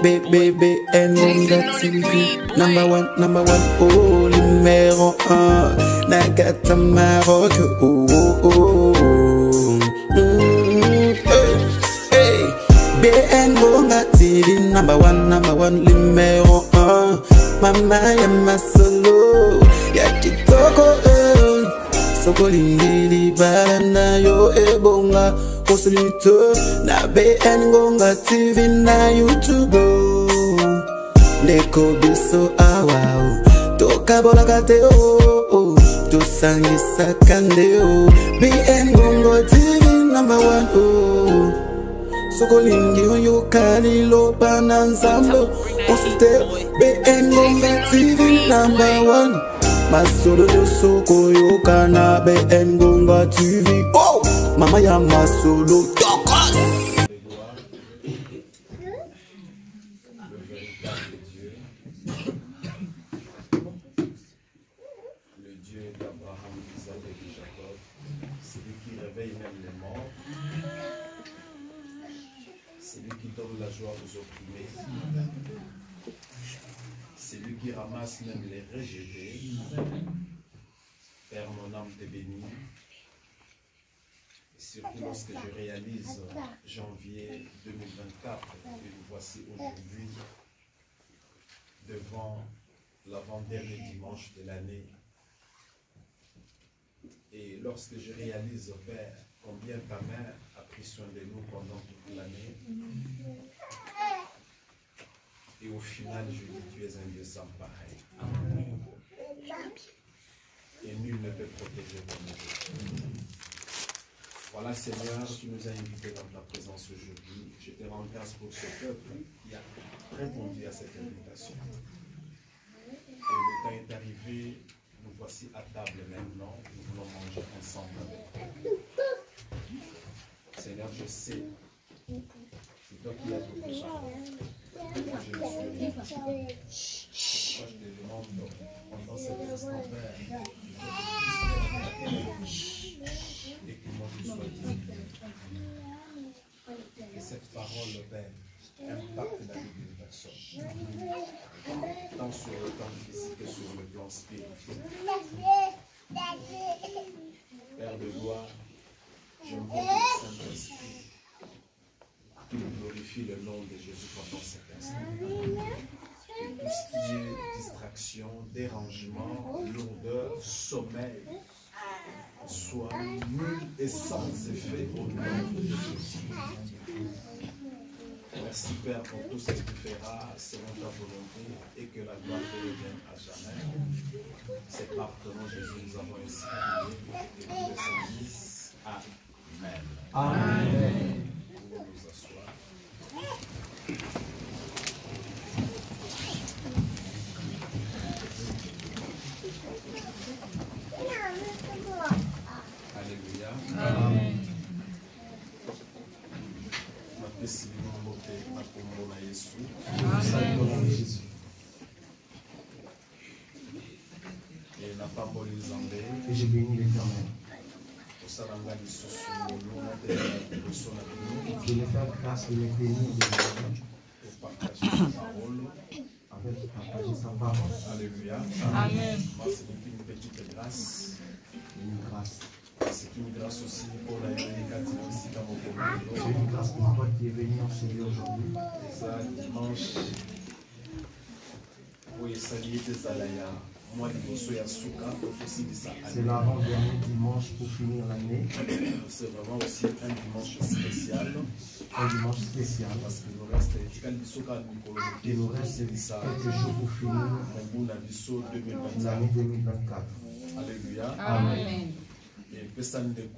BBN TV, number one, oh, numéro 1, Nagata Maroc, oh, oh, oh, hey, BN TV, number one, numéro 1, Mama Yama Solo, Yakitoko, Sokolingili Balana yo ebonga Kosulito na BN Gonga TV na YouTube Neko biso awao Toka bola kate o Tosangisa kande o BN Gonga TV number 1 o Sokolingi yo kalilo pananzambo Konsulte BN Gonga TV number 1 Masolo yo soko yo kana BN Gonga TV. Oh, Mama ya masolo tokos. Le Dieu d'Abraham, Isaac et Jacob, celui qui réveille même les morts, celui qui donne la joie aux opprimés, celui qui ramasse même les rejetés. Père, mon âme te bénit. Et surtout lorsque je réalise janvier 2024, et nous voici aujourd'hui devant l'avant-dernier dimanche de l'année. Et lorsque je réalise, Père, combien ta mère a pris soin de nous pendant toute l'année. Et au final, je dis, tu es un Dieu sans pareil. Et nul ne peut protéger comme Dieu. Voilà, Seigneur, tu nous as invités dans ta présence aujourd'hui. Je te rends grâce pour ce peuple qui a répondu à cette invitation. Et le temps est arrivé, nous voici à table maintenant. Nous voulons manger ensemble avec toi. Seigneur, je sais, c'est toi qui as tout besoin. Moi, je me suis dit, moi, je te demande pendant cet instant, Père, et que moi je sois digne. Et cette parole, Père, impacte la vie d'une personne, tant sur le plan physique que sur le plan spirituel. Père de gloire, je me vois le Saint-Esprit qui glorifie le nom de Jésus pendant cet instant. Et tout ce qui est distraction, dérangement, lourdeur, sommeil, soit nul et sans effet au nom de Jésus. Merci Père pour tout ce que tu feras selon ta volonté et que la gloire te revienne à jamais. C'est par ton nom Jésus nous avons ainsi prié et que le service. Amen. Amen. Nous nous asseoir. Alléluia. Amen. Et j'ai béni l'Éternel. Je vais faire grâce de mes bénis pour partager sa parole. Avec partager sa parole. Alléluia. Amen. C'est une petite grâce. Une grâce. C'est une grâce aussi pour la ici dans mon commun. C'est une grâce pour toi qui est venu enseigner aujourd'hui. Ça, dimanche, oui, saluer des alayas. C'est l'avant-dernier dimanche pour finir l'année. C'est vraiment aussi un dimanche spécial. Un dimanche spécial. Parce qu'il nous reste quelques jours pour finir l'année 2024. Alléluia. Amen. Et salut ton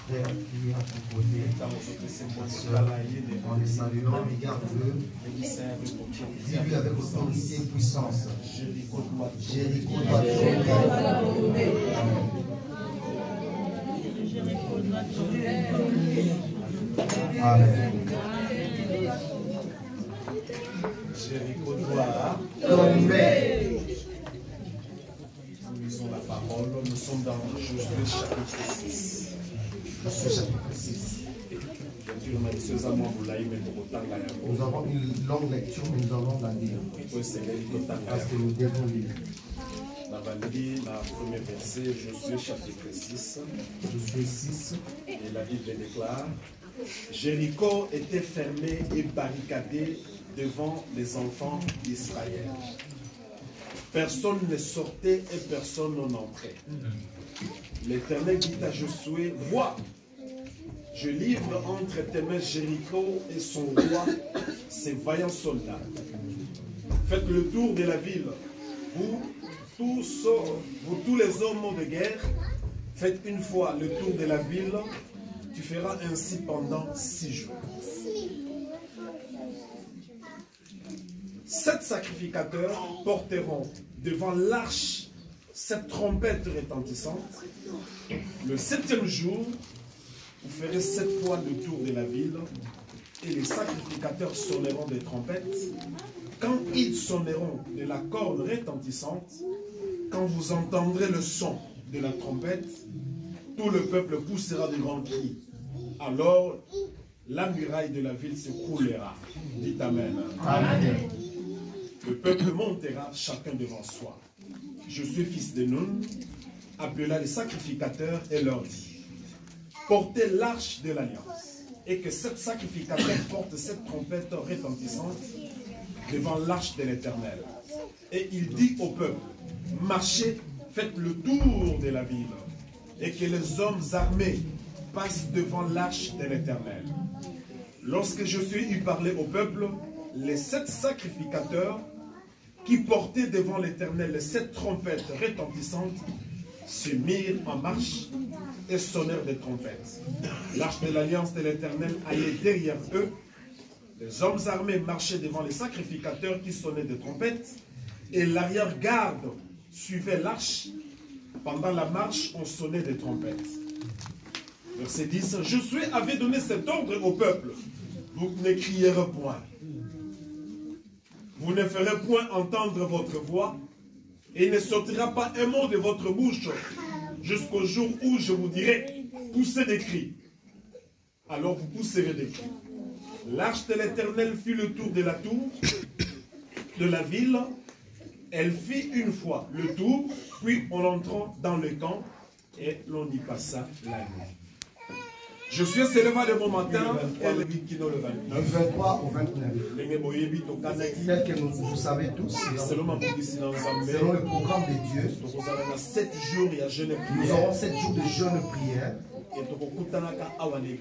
frère qui est à ton côté. En les saluant, regarde-le. Dis-lui avec autorité et puissance. Jéricho doit tomber. Amen. Jéricho doit tomber. Nous lisons la parole, nous sommes dans Josué chapitre 6. Josué chapitre 6. lecture, nous avons une longue lecture, mais nous allons la lire. Parce que nous devons lire. Dans le premier verset, Josué chapitre 6. Josué 6. Et la Bible déclare: Jéricho était fermé et barricadé devant les enfants d'Israël. Personne ne sortait et personne n'en entrait. L'Éternel dit à Josué: vois, je livre entre tes mains Jéricho et son roi, ses vaillants soldats. Faites le tour de la ville, vous tous les hommes de guerre, faites une fois le tour de la ville. Tu feras ainsi pendant 6 jours. 7 sacrificateurs porteront devant l'arche cette trompette retentissante. Le 7e jour, vous ferez 7 fois le tour de la ville et les sacrificateurs sonneront des trompettes. Quand ils sonneront de la corne retentissante, quand vous entendrez le son de la trompette, tout le peuple poussera de grands cris. Alors, la muraille de la ville s'écroulera. Dites Amen. Amen. Le peuple montera chacun devant soi. Je suis fils de Nun, appela les sacrificateurs et leur dit: portez l'arche de l'alliance, et que 7 sacrificateurs portent cette trompette retentissante devant l'arche de l'Éternel. Et il dit au peuple: marchez, faites le tour de la ville, et que les hommes armés passent devant l'arche de l'Éternel. Lorsque Josué eut parlé au peuple, les 7 sacrificateurs qui portaient devant l'Éternel les 7 trompettes retentissantes se mirent en marche et sonnèrent des trompettes. L'arche de l'alliance de l'Éternel allait derrière eux. Les hommes armés marchaient devant les sacrificateurs qui sonnaient des trompettes, et l'arrière-garde suivait l'arche. Pendant la marche, on sonnait des trompettes. Verset 10. Josué avait donné cet ordre au peuple: vous ne crierez point. Vous ne ferez point entendre votre voix, et il ne sortira pas un mot de votre bouche, jusqu'au jour où je vous dirai: poussez des cris. Alors vous pousserez des cris. L'arche de l'Éternel fit le tour de la tour, de la ville. Elle fit une fois le tour, puis on entrant dans le camp, et l'on y passa la nuit. Josué s'éleva le bon matin, Du 23 au 29. Tel que vous savez tous, selon le programme de Dieu, nous aurons 7 jours de jeûne et prière.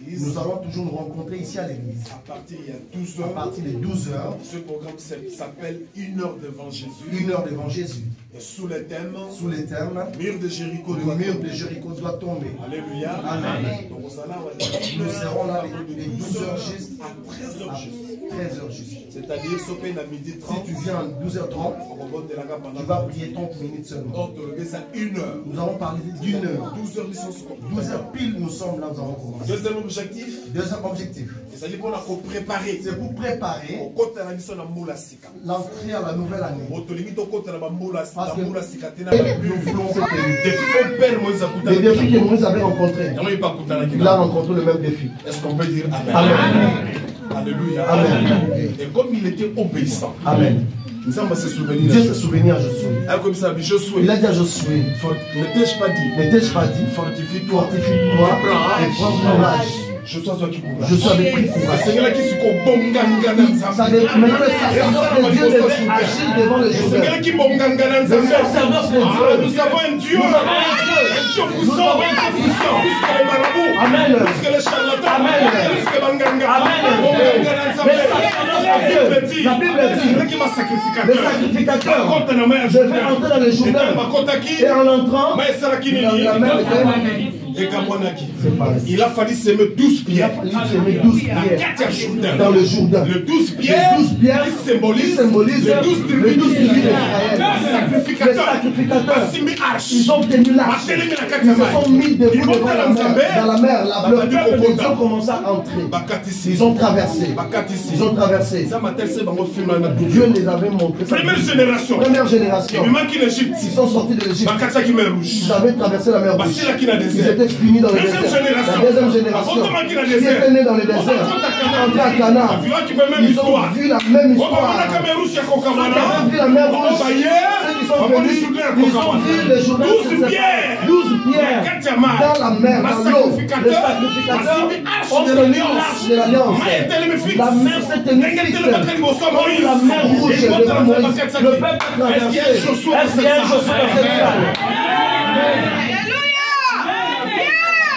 Nous allons toujours nous rencontrer ici à l'église. À partir de 12 heures. Ce programme s'appelle 1 heure devant Jésus. 1 heure devant Jésus. Et sous les thèmes, le mur de Jéricho doit tomber. Alléluia. Amen. Donc nous serons là les 12 heures juste à 13 heures juste. 13 heures juste. C'est-à-dire, si tu viens à 12h30, tu vas prier 30 minutes seulement. Nous allons parler d'1 heure. 12 heures pile, nous sommes là, nous allons commencer. Deuxième objectif. C'est pour préparer. C'est pour préparer l'entrée à la nouvelle année. Parce que nous voulons les défis que Moïse avait rencontrés. Il a rencontré le même défi. Est-ce qu'on peut dire Amen? Amen. Alléluia. Amen. Et comme il était obéissant. Amen. Nous allons se souvenir. Dieu se souvient à Josué. Comme ça, Josué. Il a dit à Josué: ne t'ai-je pas dit, fortifie-toi et prends courage. Je suis avec courage. Je suis avec courage. C'est là qui se ça maintenant le sacerdoce de Dieu devait agir devant le Jourdain. Le sacerdoce de Dieu. Nous avons un Dieu. Nous avons un Dieu puissant. Puisque les marabouts. Amen. Puisque les charlatans. Amen. Puisque Banganga. Amen. Le sacerdoce de Dieu. La Bible dit: le sacrificateur devait entrer dans le Jourdain. Et en entrant, la mer était... Il a fallu s'aimer 12 pierres. Dans le Jourdain. Le 12 pierres qui symbolise les 12 tribus d'Israël. Les sacrificateurs, ils ont tenu l'arche. Ils se sont mis debout devant dans la mer. La peuple de Dieu commence à entrer. Ils ont traversé. Ils ont traversé. Dieu les avait montré. Première génération. Ils sont sortis de l'Égypte. Ils avaient traversé la mer Rouge. Ils étaient était fini dans le désert. La deuxième génération qui était née dans le désert, entrée à Canaan, ils ont vu la même histoire. Ils ont vu la même rouge. Ceux qui sont venus, ils ont vu les journaux 12 pierres dans la mer, dans l'eau. Le sacrificateur ont tenu l'arche de l'alliance. La mer s'est tenue fixe. La mer rouge devant Moïse. Le peuple a traversé. Est-ce qu'il y a Josué dans cette salle?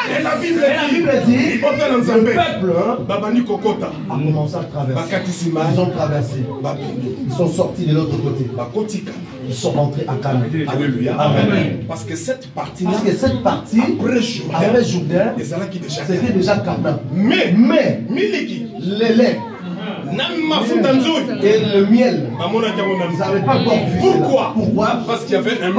Et la Bible dit, le peuple a commencé à traverser. Ils ont traversé. Ils sont sortis de l'autre côté. Ils sont rentrés à Canaan. Alléluia. Amen. Parce que cette partie, après Jourdain, c'était déjà Canaan. Mais les laits et le miel, ils n'avaient pas encore vu. Pourquoi? Parce qu'il y avait un mur.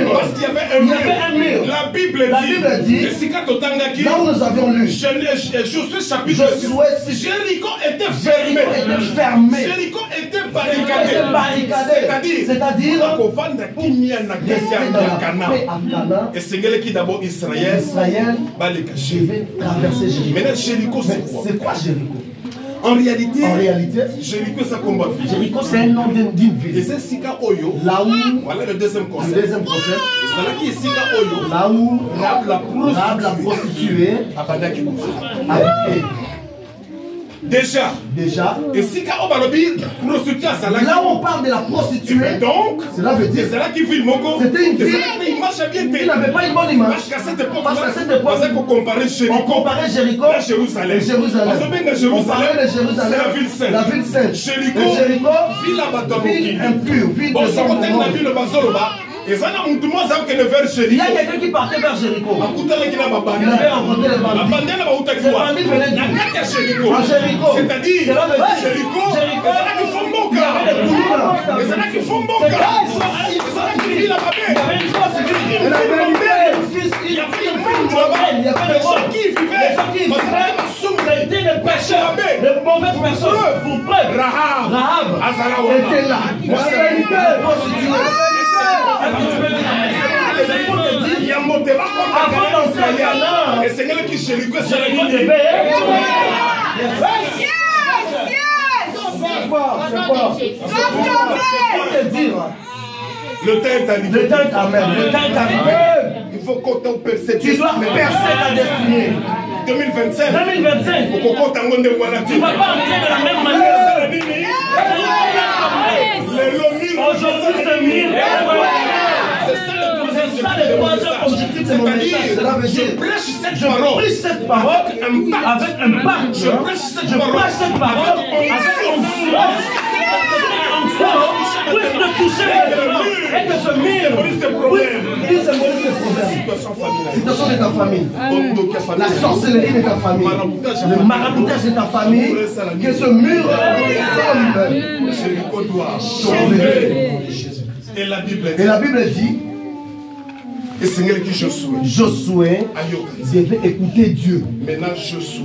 Parce qu'il y avait un mur. La Bible dit, là où nous avions lu, Josué chapitre 6, Jéricho était fermé. Jéricho était barricadé. C'est-à-dire et c'est qui d'abord Israël devait traverser Jéricho. Maintenant Jéricho c'est quoi Jéricho? En réalité, Jéricho c'est un combat. Jéricho c'est un nom d'une ville. Et c'est Sika Oyo. Là où, voilà le deuxième concept. Là où Sika Oyo. Là où Rahab la prostituée Déjà. Et Sika Obalobir, prostituée à Salaki. Là où on parle de la prostituée, donc, cela veut dire c'était une ville qui n'avait pas une bonne image. Parce qu'à cette époque, on comparait Jéricho à Jérusalem. On parlait de Jérusalem, la ville sainte. Jéricho, ville impure, ville de sang. il y a quelqu'un qui partait vers Jéricho. Il avait rencontré les bandits. Les bandits venaient à Jéricho. C'est-à-dire, Jéricho, il y avait des coulous là. Il y avait une les mauvaises personnes. Rahab était là. Avant d'entrer à Canaan, et c'est elle qui Jéricho le temps est arrivé. Le temps est arrivé. Il faut qu'on perce. Tu dois percer ta destinée. 2025. Tu ne vas pas entrer de la même manière. Aujourd'hui, c'est mille. C'est ça le troisième objectif de mon message. Cela veut dire, je prêche cette parole avec un pacte. Je prêche cette parole avec puisse te toucher et que ce mur puisse symbolise le problème. Situation de ta famille, la sorcellerie de ta famille, le maraboutage de ta famille, que ce mur tombe. Et la Bible dit, Josué devait écouter Dieu.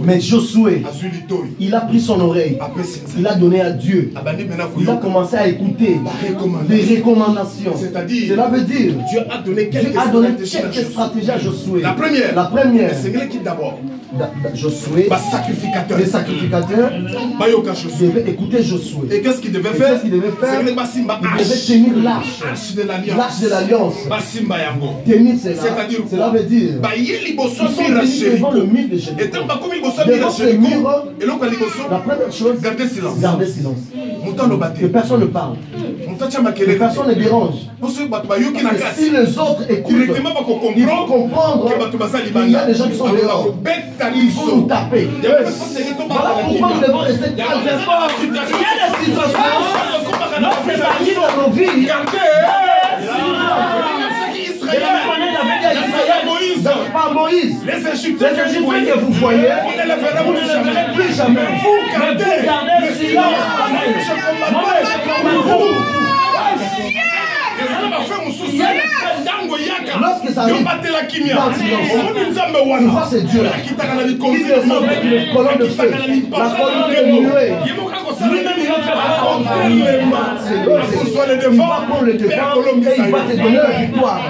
Mais Josué, il a pris son oreille, il a donné à Dieu, il a commencé à écouter des recommandations. Cela veut dire, Dieu a donné quelques stratégies à Josué. La première, Josué, les sacrificateurs devaient écouter Josué. Et qu'est-ce qu'il devait faire? Il devait tenir l'arche de l'alliance. C'est-à-dire cela veut dire ils sont venus devant le mur de Jéricho. Devant ce mur, la première chose, garder silence. Que personne ne parle. Que personne ne dérange. Si les autres écoutent, ils vont comprendre qu'il y a des gens qui sont dehors. Ils vont nous taper. Voilà pourquoi nous devons rester calmes. Il y a des situations, lorsque ça arrive dans nos vies, de la même manière, il avait dit à Israël, par Moïse, les Égyptiens que vous voyez, vous ne les verrez plus jamais. Vous gardez le silence. Moi, je commande vous. Lorsque ça arrive, on voit ces dieux-là qui descendent avec les colonnes de feu, la colonne de nuée. Lui-même, il va Il va prendre le devant et il va te donner la victoire.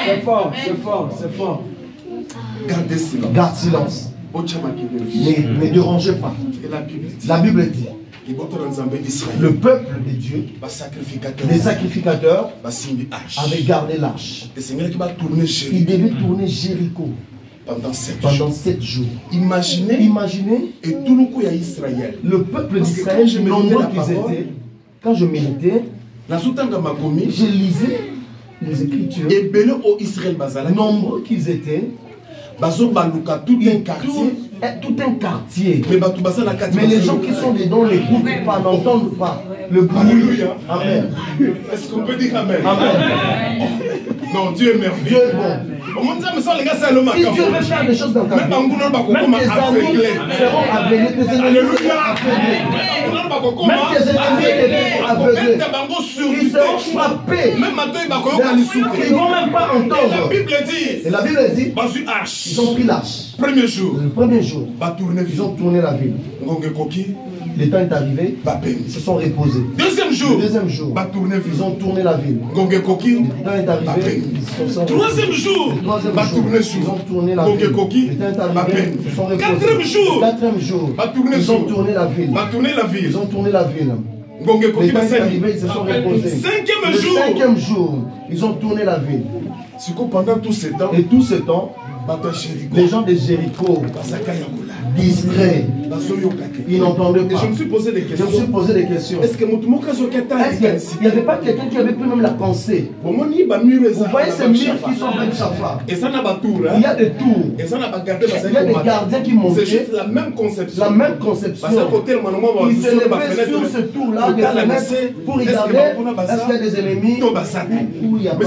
C'est fort, c'est fort, c'est fort. Gardez silence. Garde silence. Ne dérangez pas. La Bible dit, le peuple de Dieu, les sacrificateurs, avaient gardé l'arche. Ils devaient tourner Jéricho pendant 7 jours. Imaginez le peuple d'Israël, nombreux qu'ils étaient. Quand je méditais, je lisais les Écritures. Nombreux qu'ils étaient. Tout un quartier. Mais les gens qui sont dedans n'écoutent pas, n'entendent pas le bruit. Amen. Est-ce qu'on peut dire Amen? Amen. Non, Dieu est merveilleux. Dieu est bon. Si Dieu veut faire des choses dans ta vie, même tes amis seront aveuglés, tes ennemis seront aveuglés. Même tes ennemis seront aveuglés. Ils seront frappés. Ils ne vont même pas entendre. Et la Bible dit, ils ont pris l'arche. Premier jour. Le premier jour, ils ont tourné la ville. Le temps est arrivé, ils se sont reposés. Deuxième jour, ils ont tourné la ville. Le temps est arrivé, ils se sont reposés. Troisième jour, ils ont tourné la ville. Le temps est arrivé, ils se sont reposés. Quatrième jour, ils ont tourné la ville. Ils ont tourné la ville. Le temps est arrivé, ils se sont reposés. Cinquième jour, ils ont tourné la ville. Pendant tout ce temps, et tout ce temps, les gens de Jéricho, distraits, ils n'entendaient pas. Je me suis posé des questions. Est-ce qu'il n'y avait pas quelqu'un qui avait pu même la penser? Vous voyez ces murs qui sont avec Chafa. Il y a des tours. Il y a des gardiens qui montaient. C'est juste la même conception. Ils se levaient sur ce tour-là pour regarder est-ce qu'il y a des ennemis ou il n'y a pas.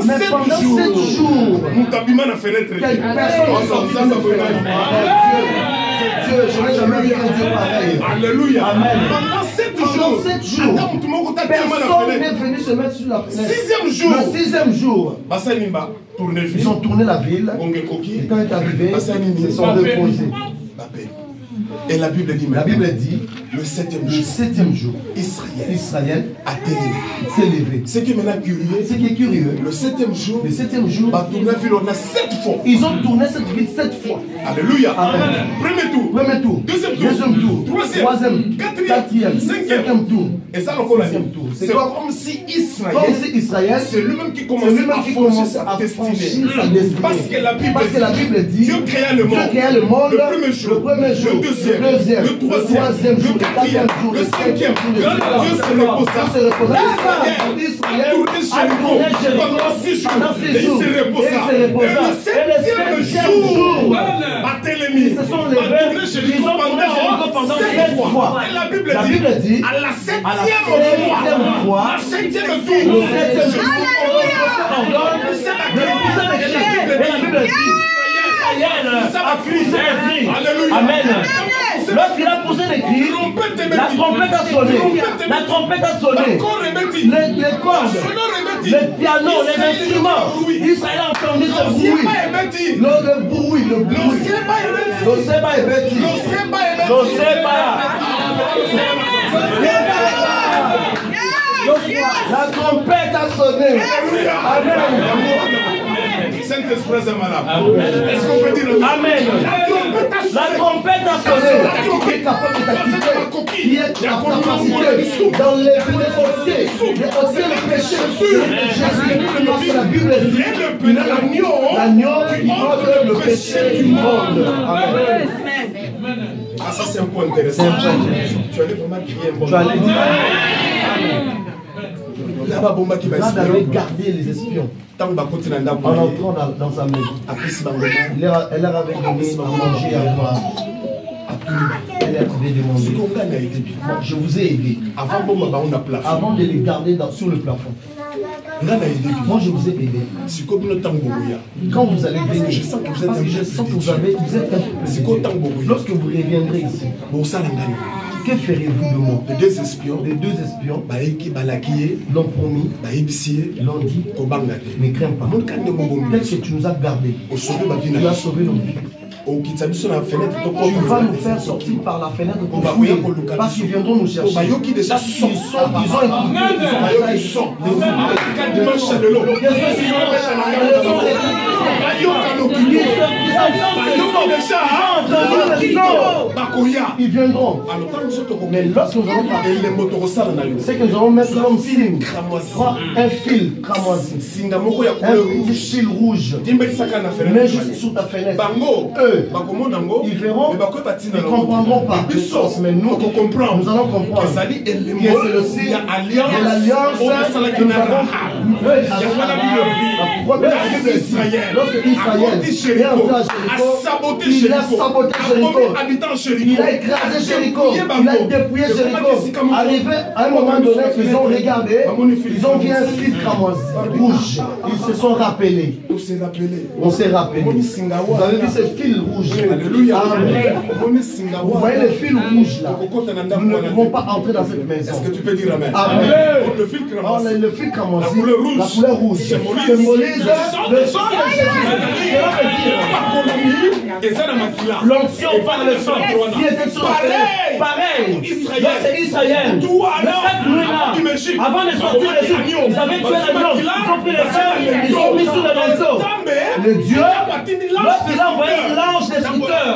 Mais pendant 7 jours, personne ne Dieu, je n'ai jamais vu un Dieu pareil. Alléluia. Amen. Pendant 7 jours, personne n'est venu se mettre sur la fenêtre. Le 6e jour, ils ont tourné la ville. Et quand est arrivé, ils se sont reposés. Et la Bible dit, le 7e jour, Israël s'est levé. Ce qui est maintenant curieux, le 7e jour, on a 7 fois. Ils ont tourné cette ville 7 fois. Alléluia. Amen. Premier tour. Deuxième tour. Troisième. Quatrième. Cinquième tour. Et ça, c'est comme si Israël, c'est lui-même qui commençait à destiner. Parce que la Bible dit, Dieu créa le monde. Le premier jour. Le deuxième. Le troisième. Le quatrième. Le cinquième. Dieu se reposa. Israël a tourné Jéricho pendant 6 jours. Et le 7e jour, ils se sont levés. Ils ont tourné Jéricho pendant 7 fois. Et la Bible dit, à la 7e fois, le 7e tour. Amen. Lorsqu'il a posé les cris, la trompette a sonné. Les cordes, les pianos, les instruments. Israël a entendu ce bruit. Le bruit. La trompette a sonné. Amen. Saint-Esprit est malade. Est-ce qu'on peut dire Amen. La trompette a sonné. Qui est capable de t'activer, qui est capable dans les ôter le péché. Jésus, parce que la Bible dit l'agneau qui ôte le péché du monde. Amen. Ah, ça c'est un point intéressant. Tu allais vraiment crier un bon. Tu allais dire Là, d'aller garder les espions. En entrant dans sa maison, elle leur avait donné à manger et à boire. Elle leur avait demandé. Je vous ai aidé. Avant de les garder sur le plafond. Moi je vous ai aidé. Quand vous allez venir, je sens que vous êtes un peu. Lorsque vous reviendrez ici, que ferez-vous de moi? Les deux espions l'ont promis, l'ont dit, ne crains pas. Tel que tu nous as gardés, tu as sauvé nos vies. Tu vas nous faire sortir par la fenêtre pour fouiller. Parce qu'ils viendront nous chercher. Parce qu'ils ils viendront. Mais lorsque nous allons parler, c'est que nous allons mettre comme signe un fil cramoisi, un fil rouge. Mais juste sous ta fenêtre. Eux, ils verront, ils ne comprendront pas le sens. Mais nous allons comprendre que c'est le signe de l'alliance que nous avons. Lorsque Israël est entré à Jéricho, il a saboté Jéricho, il a écrasé Jéricho, il a dépouillé Jéricho. Arrivé à un moment donné, ils ont regardé, ils ont vu un fil cramoisi rouge. Ils se sont rappelés. On s'est rappelé. Vous avez vu ce fil rouge. Amen. Vous voyez le fil rouge là. Nous ne pouvons pas entrer dans cette maison. Est-ce que tu peux dire amen? Amen. Le fil cramoisi, la couleur rouge, symbolise le sang de Jésus. L'onction par le sang qui était sur la fenêtre. Pareil. C'est Israël. Mais cette nuit-là, avant de sortir d'Égypte, ils avaient tué l'agneau. Ils ont pris les fers, ils ont mis sous le manteau. Le Dieu, lorsqu'il a envoyé l'ange destructeur,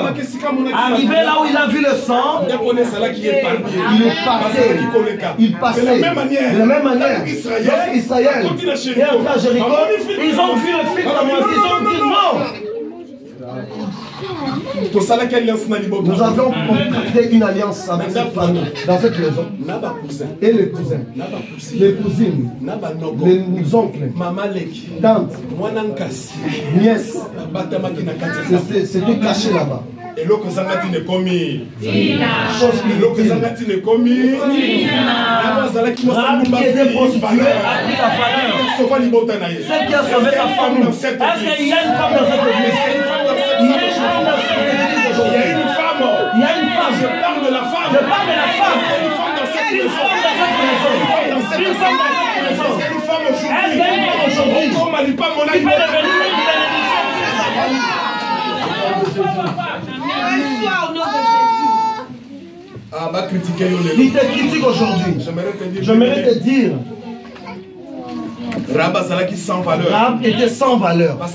arrivé là où il a vu le sang, il passait. De la même manière, lorsqu'Israël est entré à Jéricho, ils ont vu le fil cramoisi, ils ont dit non. Nous avons contracté une alliance avec cette famille, dans cette maison. Et les cousins, les cousines, les oncles, tantes, nièces, c'était caché là-bas. Et l'eau que Zangati ne commis. Chose qui l'eau que Zangati ne commis. Celle qui a sauvé sa famille. Est-ce qu'il y a une femme dans cette église? Il y a une femme dans cette église. Il y a une femme. Il y a une femme. Je parle de la femme. Je parle de la femme. Il y a une femme dans cette maison. Une femme dans cette maison. Est-ce qu'il y a une femme aujourd'hui? Est-ce qu'il y a une femme aujourd'hui? On m'a dit pas mon avis. Il peut devenir une bénédiction. Ah, va critiquer le Il te critique aujourd'hui. J'aimerais te dire. Rab Azalaki sans valeur. Rab était sans valeur. Parce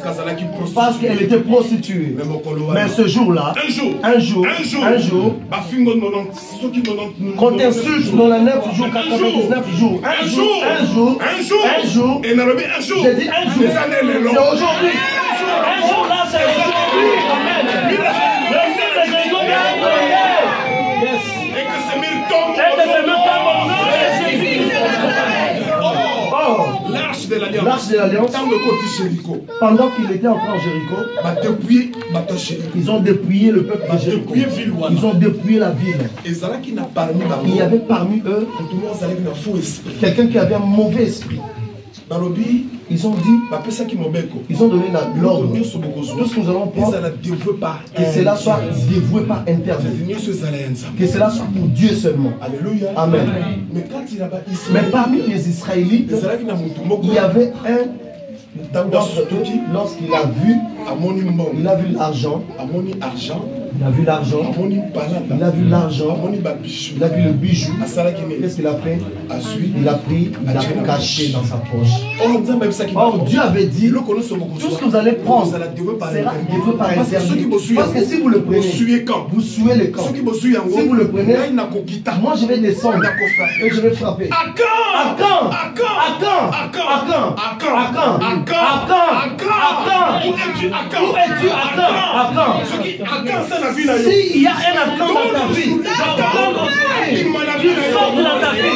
qu'elle était prostituée. Mais ce jour-là, un jour, qu'on t'insulte dans les 9 jours, 99 jours, un jour, j'ai dit un jour, c'est aujourd'hui. Un jour là, c'est aujourd'hui. Amen. Et que ce mille tombe. L'arche de l'alliance. Pendant qu'il était encore en Jéricho, ils ont dépouillé le peuple de Jéricho. Ils ont dépouillé la ville. Il y avait parmi eux quelqu'un qui avait un mauvais esprit. Ils ont dit, ils ont donné l'ordre. Tout ce que nous allons prendre, que cela soit dévoué par interdit. Que cela soit pour Dieu seulement. Alléluia. Amen. Mais parmi les Israélites, il y avait un d'entre eux, lorsqu'il a vu l'argent, il a vu l'argent, il a vu l'argent, il a vu le bijou. Qu'est-ce qu'il a fait? Il a pris, il a caché dans sa poche. Or Dieu avait dit, tout ce que vous allez prendre sera dévoué par interdit. Parce que si vous le prenez, vous suez le camp. Si vous le prenez, moi je vais descendre et je vais frapper. À quand? Où es-tu à quand? S'il y a un accent dans ta vie, tu sors de ta vie.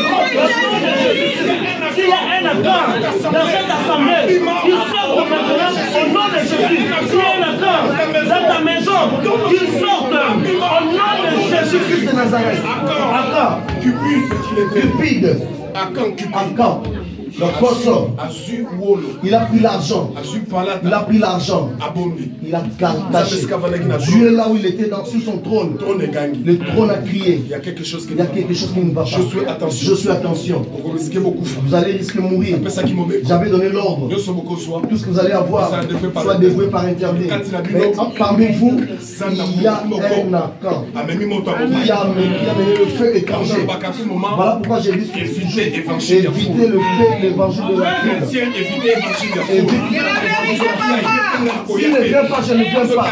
S'il y a un accent dans cette assemblée, tu sors maintenant au nom de Jésus. S'il y a un accent dans ta maison, tu sors au nom de Jésus-Christ de Nazareth. À quand? Cupide. À quand? il a pris l'argent. Il a pris l'argent. Il a caché. Dieu là où il était sur son trône. Le trône a crié. Il y a quelque chose qui ne va pas. Je suis attention. Vous allez risquer de mourir. J'avais donné l'ordre. Tout ce que vous allez avoir soit dévoué par interdit. Mais parmi vous, il y a un accord. Il a mené le feu étranger. Voilà pourquoi j'ai dit éviter le feu, l'évangile de la Bible. S'il ne vient pas, je ne viens pas.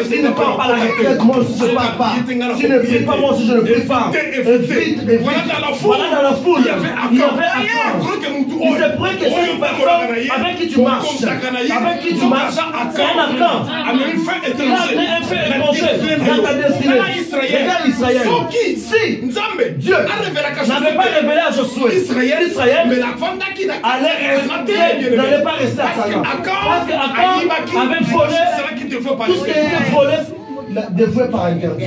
S'il ne part pas à la retraite, moi aussi je ne pars pas. S'il ne prie pas, moi aussi je ne prie pas. Évite. Voilà dans la foule. Il y avait accord. Il se pourrait que c'est une personne avec qui tu marches. Avec qui tu marches, c'est un accord. Il a un fait étranger dans ta destinée. Regarde Israël. Si Dieu n'avait pas révélé à Josué, Israël n'allait pas rester à Canaan. Parce qu'Accord avait volé tout ce qui était volé. Dévoué par interdit.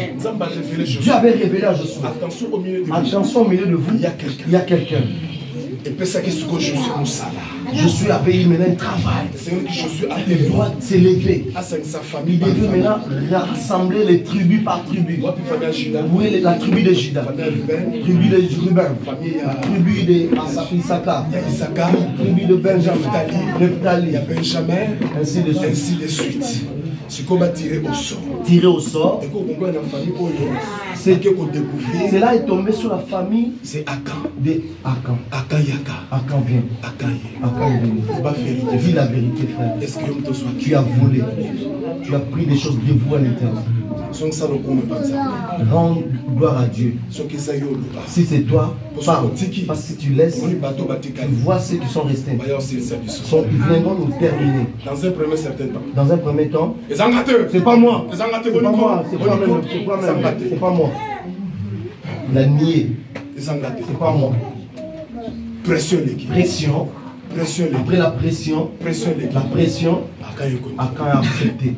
Dieu avait révélé à Josué. Attention au milieu de vous, il y a quelqu'un. Je suis à payer maintenant un travail. Il doit s'élever. Il devait maintenant rassembler les tribus par tribu. Oui, la tribu de Juda, tribu de Ruben, tribu de Issachar, tribu de Benjamin, Nephtali, ainsi de suite. Ce qu'on va tirer au sort. Tirer au sort. Cela est tombé sur la famille. C'est Akan. De Akan. Akan Yaka. Akan vient. Akan vient. Dis la vérité, frère. Est-ce que tu as volé? Tu as pris des choses dévouées à l'intérieur. Rends gloire à Dieu. Si c'est toi, parle. Parce que tu laisses, tu vois ceux qui sont restés. Ils viendront nous terminer. Dans un premier temps, c'est pas moi. C'est pas moi. Il a nié. C'est pas moi. Pression. Après la pression, Akan a accepté.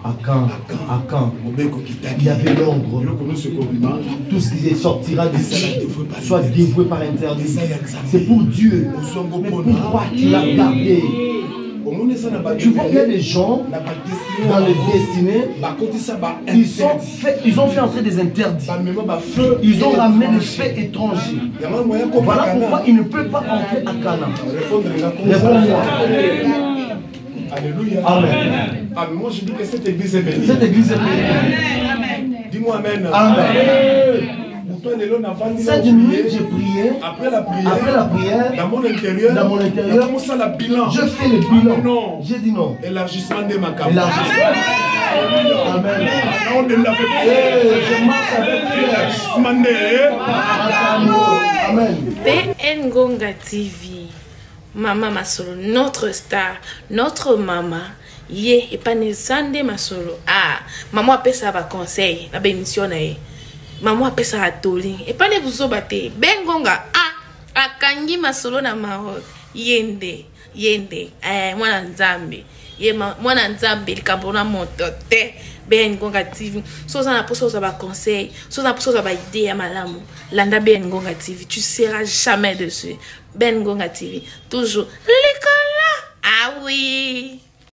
Akan. Il y avait l'ombre. Tout ce qui sortira d'ici soit dévoué par interdit. C'est pour Dieu. Mais pourquoi tu l'as gardé? Tu vois qu'il y a des gens dans les destinées, ils ont fait entrer des interdits. Ils ont ramené des faits étrangers. Voilà pourquoi ils ne peuvent pas entrer à Canaan. Réponds-moi. Alléluia. Amen. Amen. Moi je dis que cette église est bénie. Cette église est bénie. Dis-moi amen. Amen. Cette nuit, j'ai prié. Après la prière, dans mon intérieur, je fais le bilan. Non. J'ai dit non. Élargissement de ma carte. Amen. Je marche avec Amen. BN Ngonga TV. Maman Masolo, notre star, notre maman. Yé, et pas ne sande Masolo. Ah, maman appelle ça va conseil, la bémission nae. Maman appelle ça à toli. Et pas ne vous obaté. BN Ngonga, ah, akangi Masolo na Maroc. Yende. Mwana nzambe. Mwana nzambe, likambona motote. BN Ngonga TV. Soza na poso ba conseil, soza na poso ba idée ya malamu. Landa BN Ngonga TV, tu seras jamais dessus. BN Ngonga TV, toujours l'école là. Ah oui.